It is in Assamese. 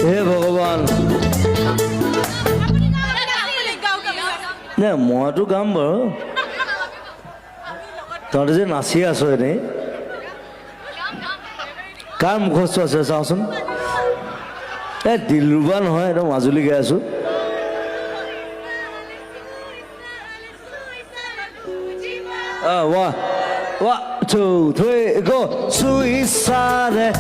হে ভগৱান নাই মইতো গাম বাৰু তহঁতে যে নাচি আছ এনেই কাৰ মুখস্থ আছে চাওঁচোন এই দিলৰুবা নহয় একদম মাজুলী গাই আছো one, 1, 2, 3, go. Suicide.